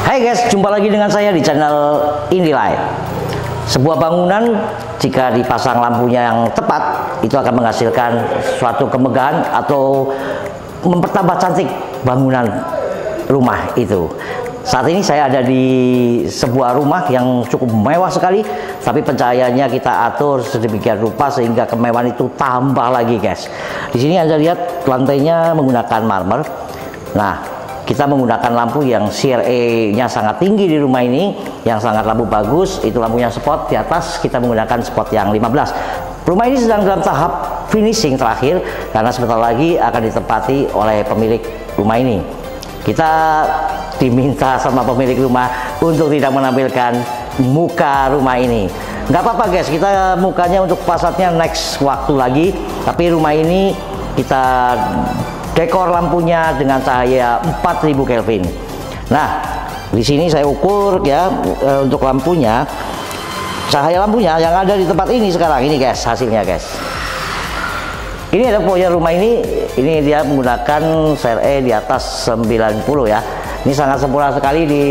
Hai guys, jumpa lagi dengan saya di channel Indilight. Sebuah bangunan jika dipasang lampunya yang tepat itu akan menghasilkan suatu kemegahan atau mempertambah cantik bangunan rumah itu. Saat ini saya ada di sebuah rumah yang cukup mewah sekali, tapi pencahayaannya kita atur sedemikian rupa sehingga kemewahan itu tambah lagi guys. Di sini Anda lihat lantainya menggunakan marmer. Nah, kita menggunakan lampu yang CRE-nya sangat tinggi di rumah ini, yang sangat lampu bagus, itu lampunya spot. Di atas kita menggunakan spot yang 15. Rumah ini sedang dalam tahap finishing terakhir, karena sebentar lagi akan ditempati oleh pemilik rumah ini. Kita diminta sama pemilik rumah untuk tidak menampilkan muka rumah ini. Nggak apa-apa guys, kita mukanya untuk fasadnya next waktu lagi, tapi rumah ini kita dekor lampunya dengan cahaya 4000 Kelvin. Nah, di sini saya ukur ya untuk lampunya, cahaya lampunya yang ada di tempat ini sekarang ini guys, hasilnya guys. Ini ada punya rumah ini dia menggunakan CRE di atas 90 ya. Ini sangat sempurna sekali di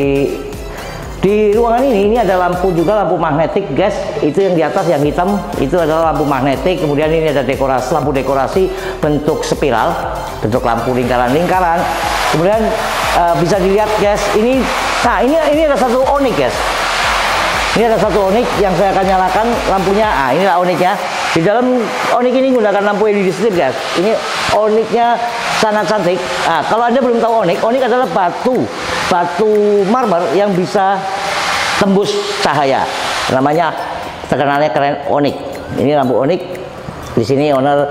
ruangan ini ada lampu juga, lampu magnetik guys. Itu yang di atas yang hitam itu adalah lampu magnetik. Kemudian ini ada lampu dekorasi bentuk spiral, bentuk lampu lingkaran-lingkaran. Kemudian bisa dilihat guys, ini ada satu onyx guys. Ini ada satu onyx yang saya akan nyalakan lampunya. Inilah onyxnya. Di dalam onyx ini menggunakan lampu LED strip guys. Ini onyxnya sangat cantik. Kalau Anda belum tahu onyx adalah batu marmer yang bisa tembus cahaya. Namanya terkenalnya keren onyx. Ini lampu onyx. Di sini owner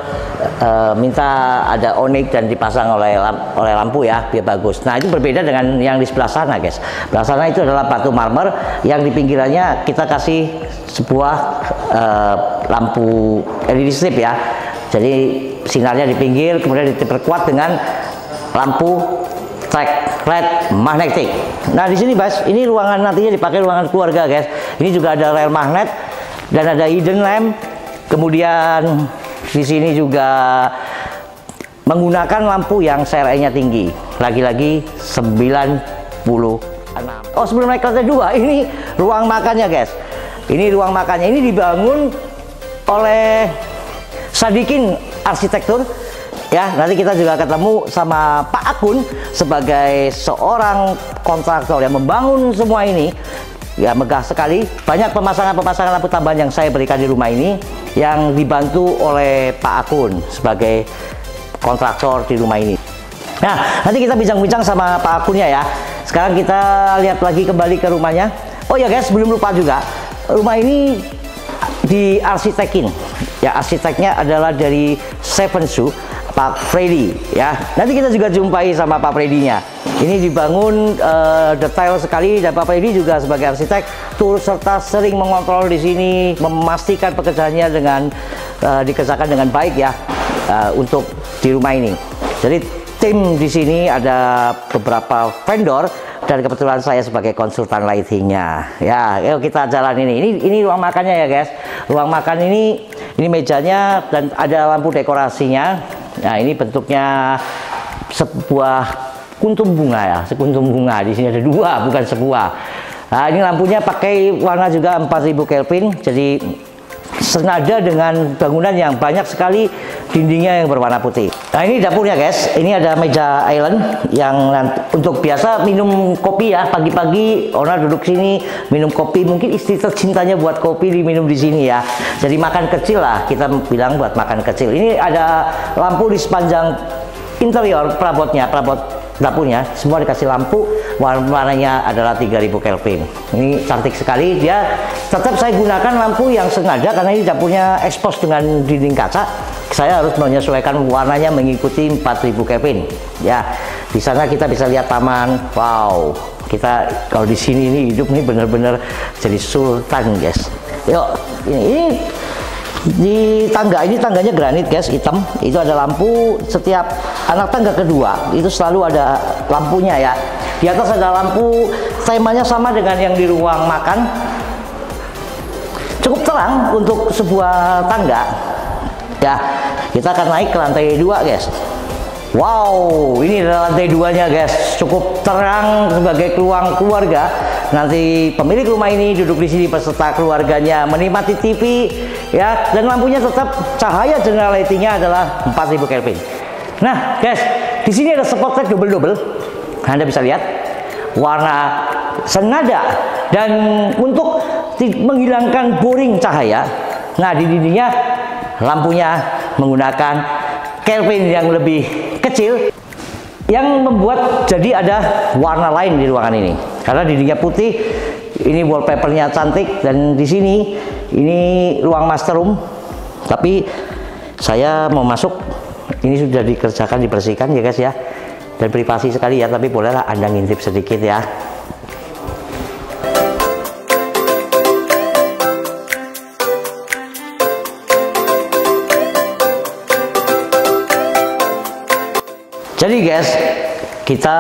minta ada onyx dan dipasang oleh lampu ya, biar bagus. Nah, itu berbeda dengan yang di sebelah sana guys. Sebelah sana itu adalah batu marmer yang di pinggirannya kita kasih sebuah lampu LED strip ya. Jadi sinarnya di pinggir, kemudian diperkuat dengan lampu track LED magnetik. Nah, di sini guys, ini ruangan nantinya dipakai ruangan keluarga guys. Ini juga ada rel magnet dan ada hidden lamp. Kemudian di sini juga menggunakan lampu yang CRE-nya tinggi. Lagi-lagi 96. Oh, sebelum naik ke lantai 2, ini ruang makannya guys. Ini ruang makannya. Ini dibangun oleh Sadikin Arsitektur. Ya, nanti kita juga ketemu sama Pak Akun sebagai seorang kontraktor yang membangun semua ini. Ya, megah sekali. Banyak pemasangan lampu tambahan yang saya berikan di rumah ini yang dibantu oleh Pak Akun sebagai kontraktor di rumah ini. Nah, nanti kita bincang-bincang sama Pak Akunnya ya. Sekarang kita lihat lagi kembali ke rumahnya. Oh ya guys, sebelum lupa juga, rumah ini diarsitekin. Ya, arsiteknya adalah dari Seven Shoe, Pak Freddy ya. Nanti kita juga jumpai sama Pak Freddy-nya. Ini dibangun detail sekali, dan Pak Freddy juga sebagai arsitek turut serta sering mengontrol di sini, memastikan pekerjaannya dikerjakan dengan baik ya untuk di rumah ini. Jadi tim di sini ada beberapa vendor dan kebetulan saya sebagai konsultan lightingnya. Ya, yuk kita jalan ini. Ini ruang makannya ya guys. Ruang makan ini mejanya dan ada lampu dekorasinya. Nah, ini bentuknya sebuah kuntum bunga ya, sekuntum bunga. Di sini ada dua, bukan sebuah. Nah, ini lampunya pakai warna juga 4000 Kelvin. Jadi senada dengan bangunan yang banyak sekali dindingnya yang berwarna putih. Nah, ini dapurnya guys. Ini ada meja island yang untuk biasa minum kopi ya. Pagi-pagi orang duduk sini minum kopi. Mungkin istri tercintanya buat kopi diminum di sini ya. Jadi makan kecil lah, kita bilang buat makan kecil. Ini ada lampu di sepanjang interior perabot dapurnya, semua dikasih lampu, warnanya adalah 3000 Kelvin. Ini cantik sekali. Dia tetap saya gunakan lampu yang sengaja karena ini dapurnya ekspos dengan dinding kaca. Saya harus menyesuaikan warnanya mengikuti 4000 Kelvin. Ya, di sana kita bisa lihat taman. Wow, kita kalau di sini ini hidup nih bener-bener jadi sultan guys. Yuk, ini di tangganya granit guys, hitam. Itu ada lampu setiap anak tangga kedua, itu selalu ada lampunya ya. Di atas ada lampu, temanya sama dengan yang di ruang makan. Cukup terang untuk sebuah tangga. Ya, kita akan naik ke lantai 2 guys. Wow, ini adalah lantai 2-nya guys, cukup terang sebagai ruang keluarga. Nanti pemilik rumah ini duduk di sini beserta keluarganya menikmati TV ya, dan lampunya tetap cahaya general lightingnya adalah 4000 Kelvin. Nah guys, di sini ada spotlight double-double, Anda bisa lihat warna senada, dan untuk menghilangkan boring cahaya, nah di dindingnya lampunya menggunakan Kelvin yang lebih kecil, yang membuat jadi ada warna lain di ruangan ini. Karena dindingnya putih, ini wallpapernya cantik, dan di sini ini ruang master room. Tapi saya mau masuk, ini sudah dikerjakan, dibersihkan ya guys ya, dan privasi sekali ya. Tapi bolehlah Anda ngintip sedikit ya. Jadi guys, kita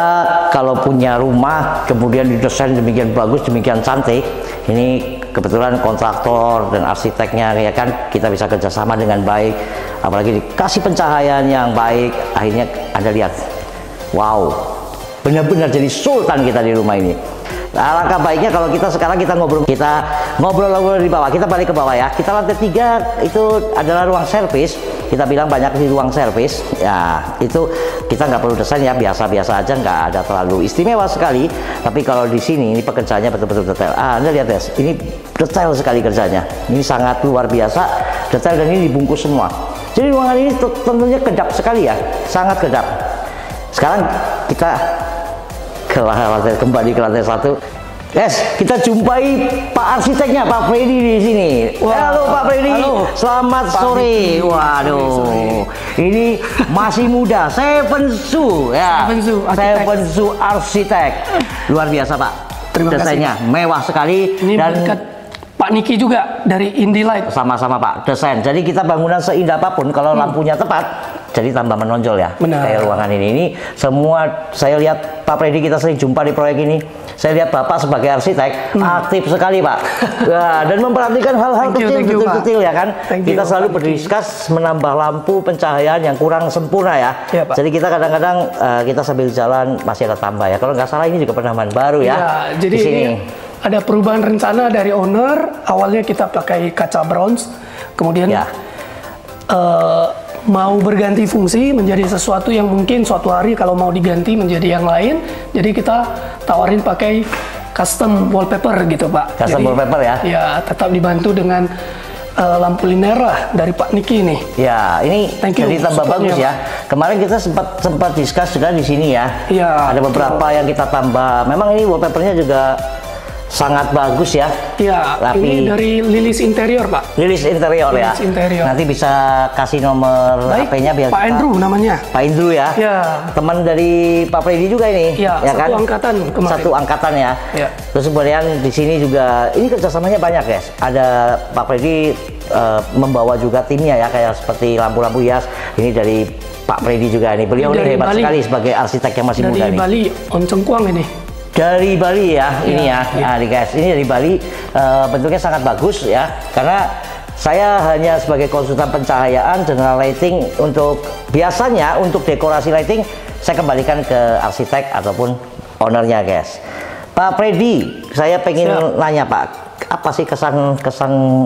kalau punya rumah kemudian didesain demikian bagus, demikian cantik, ini kebetulan kontraktor dan arsiteknya ya kan, kita bisa kerjasama dengan baik, apalagi dikasih pencahayaan yang baik, akhirnya Anda lihat, wow, benar-benar jadi sultan kita di rumah ini. Alangkah baiknya kalau kita sekarang kita ngobrol di bawah. Kita balik ke bawah ya. Kita lantai 3 itu adalah ruang servis. Kita bilang banyak di ruang servis. Ya, itu kita nggak perlu desain ya, biasa-biasa aja, nggak ada terlalu istimewa sekali. Tapi kalau di sini ini pekerjaannya betul-betul detail. Anda lihat guys, ini detail sekali kerjanya. Ini sangat luar biasa detail, dan ini dibungkus semua. Jadi ruangan ini tentunya kedap sekali ya, sangat kedap. Sekarang kita kembali ke lantai 1. Yes, kita jumpai Pak arsiteknya, Pak Freddy di sini. Halo Pak Freddy. Halo. Selamat sore. Waduh, ini masih muda. Seven Su ya. Seven Su arsitek. Luar biasa Pak. Terima kasih. Desainnya mewah sekali. Ini dan berkat Pak Niki juga dari Indilight. Sama-sama Pak, desain. Jadi kita bangunan seindah apapun, kalau lampunya tepat, jadi tambah menonjol ya. Benar. Kayak ruangan ini semua saya lihat Pak Freddy, kita sering jumpa di proyek ini. Saya lihat Bapak sebagai arsitek aktif sekali Pak. Nah, dan memperhatikan hal-hal kecil ya kan. Kita selalu berdiskus menambah lampu pencahayaan yang kurang sempurna ya. Pak. Jadi kita kadang-kadang kita sambil jalan masih ada tambah ya. Kalau nggak salah ini juga penambahan baru ya. Jadi di sini ada perubahan rencana dari owner. Awalnya kita pakai kaca bronze, kemudian mau berganti fungsi menjadi sesuatu yang mungkin suatu hari kalau mau diganti menjadi yang lain, jadi kita tawarin pakai custom wallpaper gitu Pak. Custom wallpaper ya? Ya, tetap dibantu dengan lampu linear lah dari Pak Niki nih. Ya, ini jadi tambah bagus ya. Kemarin kita sempat discuss juga di sini ya. Ada beberapa yang kita tambah. Memang ini wallpapernya juga sangat bagus ya. Iya, ini dari Lilis Interior Pak. Lilis Interior ya. Interior. Nanti bisa kasih nomor HP-nya biar Pak Andrew namanya. Pak Andrew ya. Teman dari Pak Freddy juga ini. Ya kan? Angkatan kemarin. Satu angkatan ya. Terus kemudian di sini juga ini kerjasamanya banyak guys. Ada Pak Freddy membawa juga timnya ya, kayak seperti lampu-lampu hias. Ini dari Pak Freddy juga nih. Beliau ini hebat sekali sebagai arsitek yang masih muda nih. Dari Bali, Oncengkuang ini. Dari Bali ya, ini ya, nah, guys, ini dari Bali, bentuknya sangat bagus ya, karena saya hanya sebagai konsultan pencahayaan, general lighting, untuk biasanya untuk dekorasi lighting saya kembalikan ke arsitek ataupun ownernya guys. Pak Freddy, saya pengen nanya Pak, apa sih kesan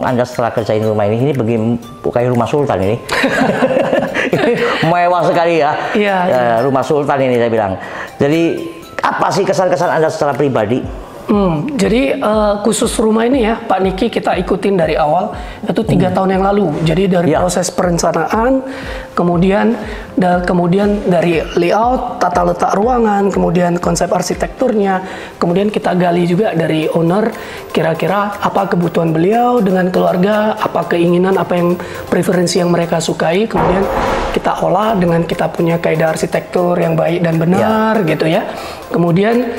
Anda setelah kerjain rumah ini? Ini begini kayak rumah sultan ini. Ini mewah sekali ya, rumah sultan ini saya bilang. Jadi apa sih kesan-kesan Anda secara pribadi? Jadi khusus rumah ini ya Pak Niki kita ikutin dari awal, itu 3 tahun yang lalu. Jadi dari proses perencanaan, kemudian dari layout, tata letak ruangan, kemudian konsep arsitekturnya, kemudian kita gali juga dari owner kira-kira apa kebutuhan beliau dengan keluarga, apa keinginan, apa yang preferensi yang mereka sukai, kemudian kita olah dengan kita punya kaidah arsitektur yang baik dan benar gitu ya. Kemudian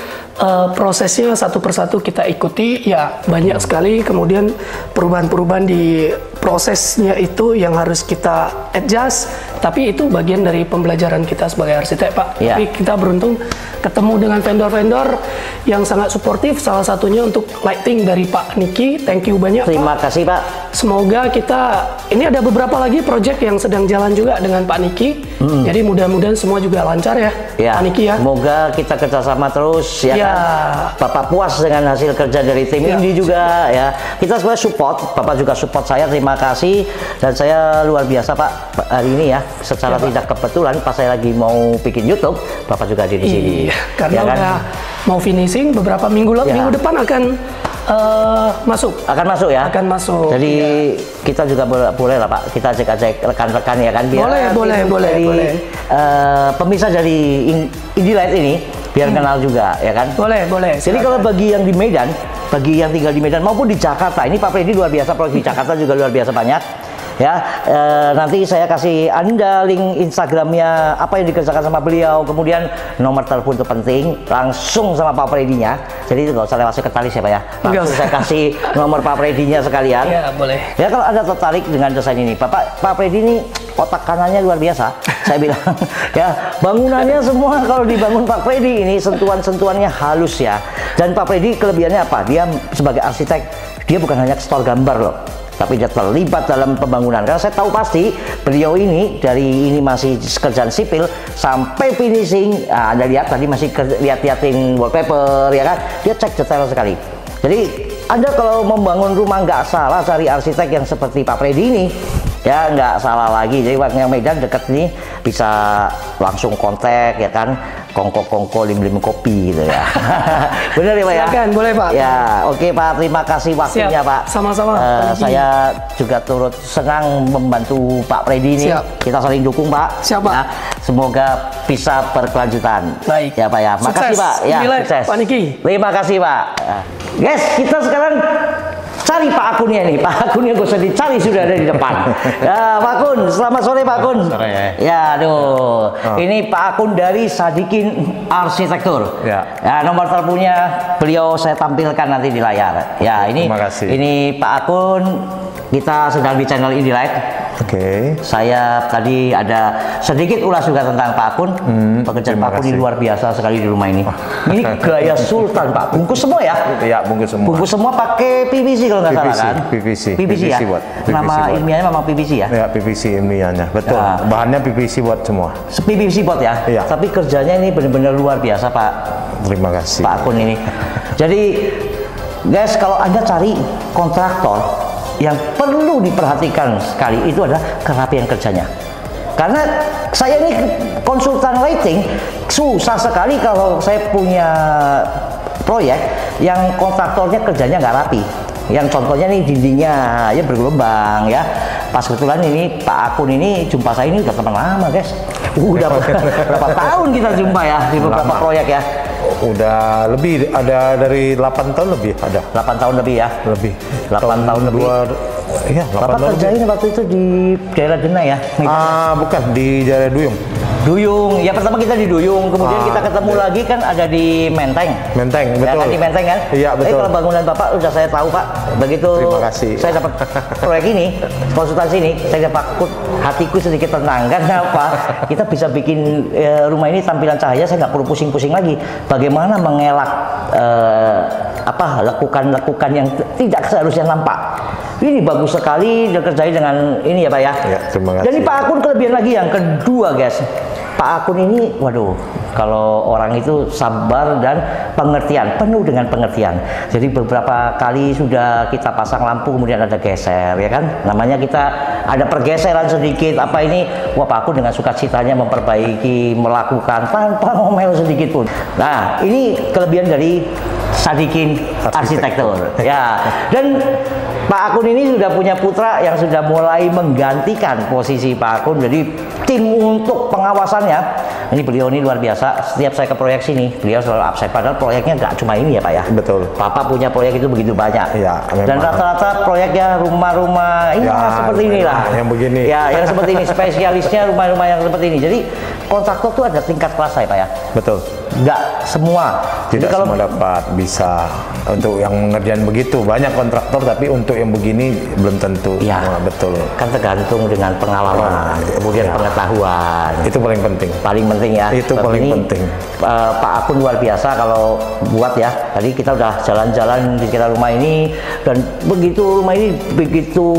prosesnya satu persatu kita ikuti ya, banyak sekali kemudian perubahan-perubahan di prosesnya itu yang harus kita adjust, tapi itu bagian dari pembelajaran kita sebagai arsitek, Pak. Ya. Tapi kita beruntung ketemu dengan vendor-vendor yang sangat suportif, salah satunya untuk lighting dari Pak Niki. Thank you banyak, Terima Pak. kasih Pak. Semoga ini ada beberapa lagi project yang sedang jalan juga dengan Pak Niki. Jadi mudah-mudahan semua juga lancar ya, Pak Niki ya. Semoga kita kerjasama terus ya, Ya. kan. Bapak puas dengan hasil kerja dari tim ini juga ya. Kita sebenarnya support, Bapak juga support saya. Terima kasih, dan saya luar biasa Pak hari ini ya. Secara tidak kebetulan pas saya lagi mau bikin YouTube, Bapak juga ada di sini. Karena Ya kan? udah mau finishing beberapa minggu minggu depan akan masuk. Akan masuk ya? Akan masuk. Jadi kita juga boleh lah Pak, kita cek rekan-rekan ya kan, biar boleh. pemirsa dari Indilight ini biar kenal juga ya kan. Boleh. Jadi kalau bagi yang di Medan, bagi yang tinggal di Medan maupun di Jakarta, ini Pak Freddy luar biasa, proyek di Jakarta juga luar biasa banyak. Ya, nanti saya kasih Anda link Instagramnya, apa yang dikerjakan sama beliau, kemudian nomor telepon itu penting, langsung sama Pak Freddy-nya. Jadi itu nggak usah lewat sekretaris ya Pak ya, langsung saya kasih nomor Pak Freddy-nya sekalian. Ya, boleh. Ya, kalau Anda tertarik dengan desain ini, Pak Freddy ini otak kanannya luar biasa, saya bilang. Ya, bangunannya semua kalau dibangun Pak Freddy ini sentuhan-sentuhannya halus ya. Dan Pak Freddy kelebihannya apa? Dia sebagai arsitek, dia bukan hanya store gambar loh, tapi dia terlibat dalam pembangunan. Karena saya tahu pasti beliau ini dari ini masih kerjaan sipil sampai finishing. Nah, Anda lihat tadi masih lihat-liatin wallpaper ya kan. Dia cek detail sekali. Jadi Anda kalau membangun rumah nggak salah cari arsitek yang seperti Pak Freddy ini. Ya nggak salah lagi. Jadi yang Medan deket nih bisa langsung kontak ya kan. Kongko lim kopi gitu ya. Bener ya Pak ya? Silakan, boleh Pak. Ya, oke Pak, terima kasih waktunya Siap. Pak. Sama-sama. Saya juga turut senang membantu Pak Freddy ini. Siap. Kita saling dukung Pak. Siap, Pak. Ya, semoga bisa berkelanjutan. Baik. Ya Pak ya. Makasih Sukses. Pak. Ya, Indilight, sukses. Pak Niki. Terima kasih Pak. Guys, kita sekarang cari Pak Akunnya nih. Pak Akunnya gak usah dicari, sudah ada di depan. Ya, Pak Akun, selamat sore Pak Akun. Sore ya. Ya, aduh. Ini Pak Akun dari Sadikin Arsitektur. Ya. Ya, nomor teleponnya beliau saya tampilkan nanti di layar. Ya, ini Terima kasih. ini Pak Akun, kita sedang di channel Indilight. Oke. Saya tadi ada sedikit ulas juga tentang Pak Akun. Pekerjaan terima Pak Akun ini kasih. luar biasa sekali di rumah ini. Ini gaya sultan Pak. Bungkus semua ya? Ya, bungkus semua. Bungkus semua pakai PVC kalau nggak salah kan? PVC ya? buat. Nama buat. ilmiahnya memang PVC ya? Ya, PVC ilmiahnya. Betul. Ya. Bahannya PVC buat semua. PVC buat ya? Iya. Tapi kerjanya ini benar-benar luar biasa Pak Terima kasih. Akun ini. Jadi guys, kalau Anda cari kontraktor yang perlu diperhatikan sekali itu adalah kerapian kerjanya. Karena saya ini konsultan lighting, susah sekali kalau saya punya proyek yang kontraktornya kerjanya nggak rapi. Yang contohnya nih dindingnya ya bergelombang ya. Pas kebetulan ini Pak Akun ini jumpa saya ini udah teman lama guys. Udah berapa tahun kita jumpa ya di beberapa proyek ya. Udah lebih, ada dari 8 tahun lebih ada. 8 tahun lebih ya. Lebih. 8 tahun lebih. Iya, 8 Bapak tahun kerjain waktu itu di daerah Denai ya? Bukan, di daerah Duyung. Duyung, ya pertama kita di Duyung, kemudian kita ketemu lagi kan ada di Menteng. Menteng, Ya, betul. kan di Menteng kan? Iya, Tapi betul. kalau bangunan Bapak udah saya tahu Pak. Begitu Terima kasih. saya dapat proyek ini, konsultasi ini, saya dapat hatiku sedikit tenang. Karena apa? Kita bisa bikin rumah ini tampilan cahaya, saya nggak perlu pusing-pusing lagi. Bagaimana mengelak lekukan-lekukan yang tidak seharusnya nampak. Ini bagus sekali dikerjain dengan ini ya Pak ya. Ya, terima kasih. Jadi Pak Akun kelebihan lagi yang kedua guys. Pak Akun ini, waduh, kalau orang itu sabar dan pengertian, penuh dengan pengertian. Jadi beberapa kali sudah kita pasang lampu kemudian ada geser ya kan. Namanya kita ada pergeseran sedikit apa ini. Wah Pak Akun dengan sukacitanya memperbaiki, melakukan tanpa ngomel sedikit pun. Nah ini kelebihan dari Sadikin Arsitektur. Ya, dan Pak Akun ini sudah punya putra yang sudah mulai menggantikan posisi Pak Akun. Jadi tim untuk pengawasannya, ini beliau ini luar biasa. Setiap saya ke proyek sini, beliau selalu absen. Padahal proyeknya nggak cuma ini ya Pak ya. Betul. Papa punya proyek itu begitu banyak. Ya, dan memang. rata-rata proyeknya rumah-rumah Ya, seperti inilah. yang begini. Ya, yang seperti ini. Spesialisnya rumah-rumah yang seperti ini. Jadi kontraktor tuh ada tingkat kelas ya Pak ya. Betul. nggak semua. Jadi Tidak kalau semua dapat bisa untuk yang mengerjakan begitu. Banyak kontraktor tapi untuk yang begini belum tentu. ya, Semua, betul. kan tergantung dengan pengalaman, kemudian Ya. pengetahuan. Itu paling penting. Paling penting ya. Itu Tapi paling ini, penting. Pak Akun luar biasa kalau buat ya. Tadi kita udah jalan-jalan di sekitar rumah ini dan begitu rumah ini begitu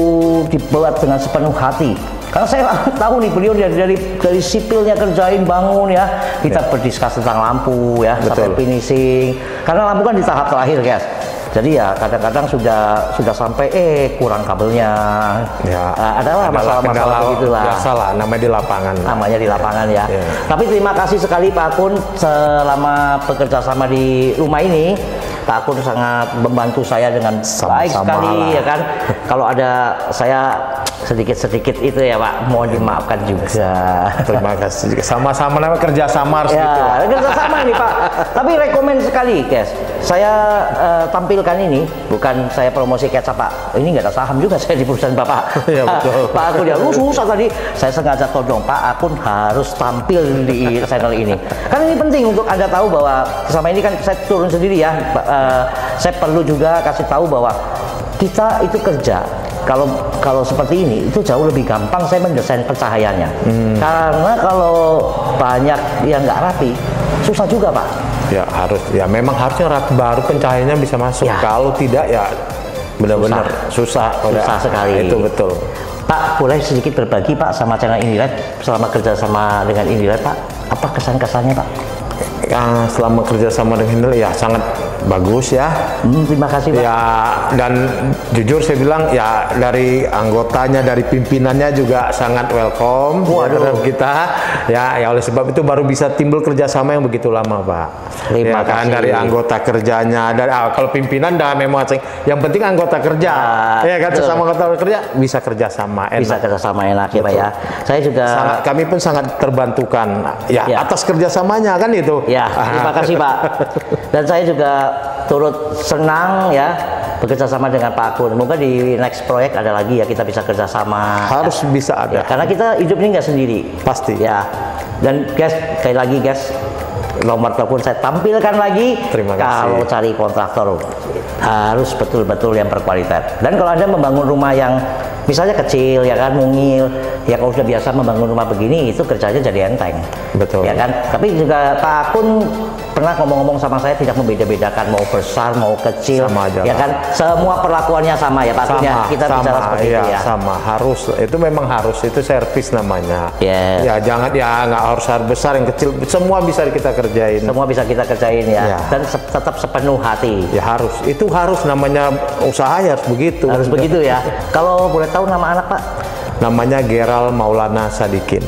dibuat dengan sepenuh hati. Karena saya tahu nih beliau dari sipilnya kerjain bangun ya. Kita berdiskus tentang lampu ya, sampai Betul. finishing. Karena lampu kan di tahap terakhir guys. Jadi ya kadang-kadang sudah sampai kurang kabelnya. Ya, adalah masalah-masalah begitulah. Biasalah, namanya di lapangan. Namanya di lapangan ya. Ya. Tapi terima kasih sekali Pak Akun selama bekerja sama di rumah ini. Pak Akun sangat membantu saya dengan baik Sama-sama sekali lah. ya kan. Kalau ada saya sedikit-sedikit itu ya Pak, mohon dimaafkan juga. Terima kasih. Sama-sama namanya kerjasama harus gitu. Ya, kerjasama nih Pak. Tapi rekomen sekali guys. Saya tampilkan ini, bukan saya promosi kecap Pak. Ini nggak ada saham juga saya di perusahaan Bapak. Iya, betul. Pak Akun ya, susah tadi. Saya sengaja todong Pak Akun harus tampil di channel ini. Karena ini penting untuk Anda tahu bahwa selama ini kan saya turun sendiri ya. Saya perlu juga kasih tahu bahwa kita itu kerja. Kalau seperti ini itu jauh lebih gampang saya mendesain pencahayaannya. Karena kalau banyak yang nggak rapi, susah juga Pak. Ya harus, ya memang harusnya rapi baru pencahayaannya bisa masuk. Ya. Kalau tidak ya benar-benar susah. Susah sekali. Itu betul. Pak, boleh sedikit berbagi Pak sama channel Indilight selama kerja sama dengan Indilight Pak? Apa kesan-kesannya Pak? Selama kerja sama dengan Indilight ya sangat bagus ya. Terima kasih Pak. Ya, dan jujur saya bilang ya dari anggotanya, dari pimpinannya juga sangat welcome ya, terhadap kita. Ya oleh sebab itu baru bisa timbul kerjasama yang begitu lama Pak. Terima Ya kan kasih. dari anggota kerjanya, dari kalau pimpinan dah memang yang penting anggota kerja. Ya kan betul. sesama anggota kerja bisa kerjasama enak. Bisa kerjasama enak ya Pak ya. Saya juga Kami pun sangat terbantukan ya, Ya. atas kerjasamanya kan itu. ya terima kasih Pak. Dan saya juga turut senang ya bekerja sama dengan Pak Akun. Semoga di next proyek ada lagi ya kita bisa kerjasama. Harus bisa Ya, ada. karena kita hidup ini nggak sendiri. Pasti. Ya. Dan guys, sekali lagi guys, nomor telepon saya tampilkan lagi. Terima kasih. Kalau cari kontraktor harus betul-betul yang berkualitas. Dan kalau Anda membangun rumah yang misalnya kecil ya kan, mungil, ya kalau sudah biasa membangun rumah begini itu kerjanya jadi enteng. Betul. Ya kan? Tapi juga Pak Akun pernah ngomong-ngomong sama saya tidak membeda-bedakan mau besar mau kecil. Sama aja ya lah. kan? Semua perlakuannya sama ya Pak Akun ya. Kita bicara seperti iya, itu ya. sama harus itu memang harus itu servis namanya. Yes. Ya jangan ya nggak harus besar yang kecil semua bisa kita kerjain. Semua bisa kita kerjain ya. Ya. Dan tetap sepenuh hati. Ya harus itu harus namanya usaha ya harus begitu. Harus begitu ya. Kalau boleh tahu nama anak Pak? Namanya Geral Maulana Sadikin.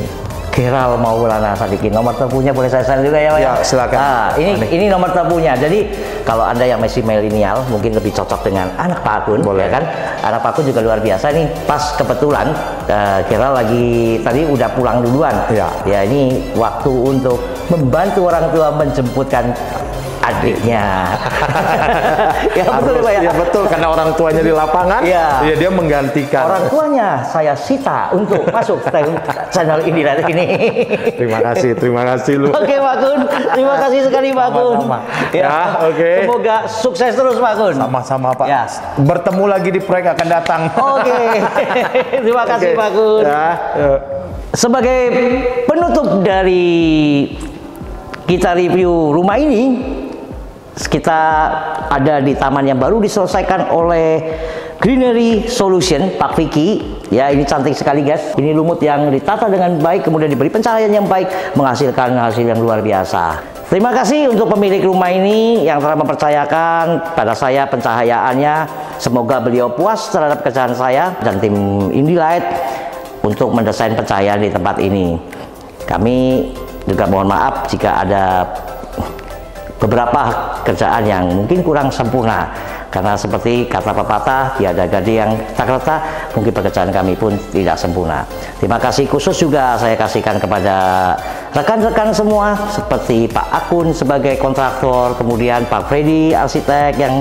Geral Maulana Sadikin. Nomor teleponnya boleh saya share juga ya Pak? Ya, silakan. Nah, ini nomor teleponnya. Jadi kalau Anda yang masih milenial mungkin lebih cocok dengan anak Pak Akun, Boleh. ya kan? Anak Pak Akun juga luar biasa nih. Pas kebetulan Geral lagi tadi udah pulang duluan. Ya. Ya ini waktu untuk membantu orang tua menjemputkan adiknya. Ya betul Pak ya. Ya betul karena orang tuanya di lapangan. Iya. Ya dia menggantikan. Orang tuanya saya sita untuk masuk channel Indilight ini. Terima kasih lu. Oke Pak Kun, terima kasih sekali Pak Kun. Sama-sama. Ya, oke. Semoga sukses terus Pak Kun. Sama-sama Pak. Ya. Bertemu lagi di proyek akan datang. Oke, terima kasih Oke. Pak Kun. Ya, yuk. Sebagai penutup dari kita review rumah ini, kita ada di taman yang baru diselesaikan oleh Greenery Solution, Pak Vicky. Ya, ini cantik sekali guys. Ini lumut yang ditata dengan baik, kemudian diberi pencahayaan yang baik, menghasilkan hasil yang luar biasa. Terima kasih untuk pemilik rumah ini yang telah mempercayakan pada saya pencahayaannya. Semoga beliau puas terhadap kerjaan saya dan tim Indilight untuk mendesain pencahayaan di tempat ini. Kami juga mohon maaf jika ada beberapa kerjaan yang mungkin kurang sempurna, karena seperti kata pepatah tiada gading yang tak retak, mungkin pekerjaan kami pun tidak sempurna. Terima kasih khusus juga saya kasihkan kepada rekan-rekan semua seperti Pak Akun sebagai kontraktor, kemudian Pak Freddy arsitek yang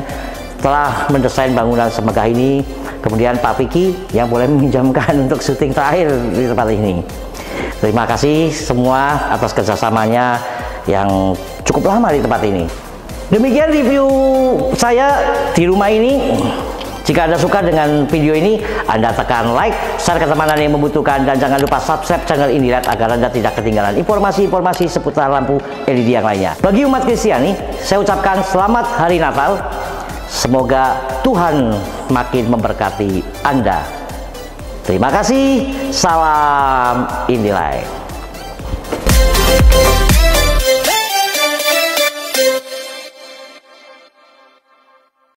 telah mendesain bangunan semegah ini, kemudian Pak Vicky yang boleh meminjamkan untuk syuting terakhir di tempat ini. Terima kasih semua atas kerjasamanya yang cukup lama di tempat ini. Demikian review saya di rumah ini. Jika Anda suka dengan video ini, Anda tekan like, share ke teman Anda yang membutuhkan, dan jangan lupa subscribe channel Indie-LED agar Anda tidak ketinggalan informasi-informasi seputar lampu LED yang lainnya. Bagi umat Kristiani, saya ucapkan selamat Hari Natal. Semoga Tuhan makin memberkati Anda. Terima kasih. Salam Indie-LED.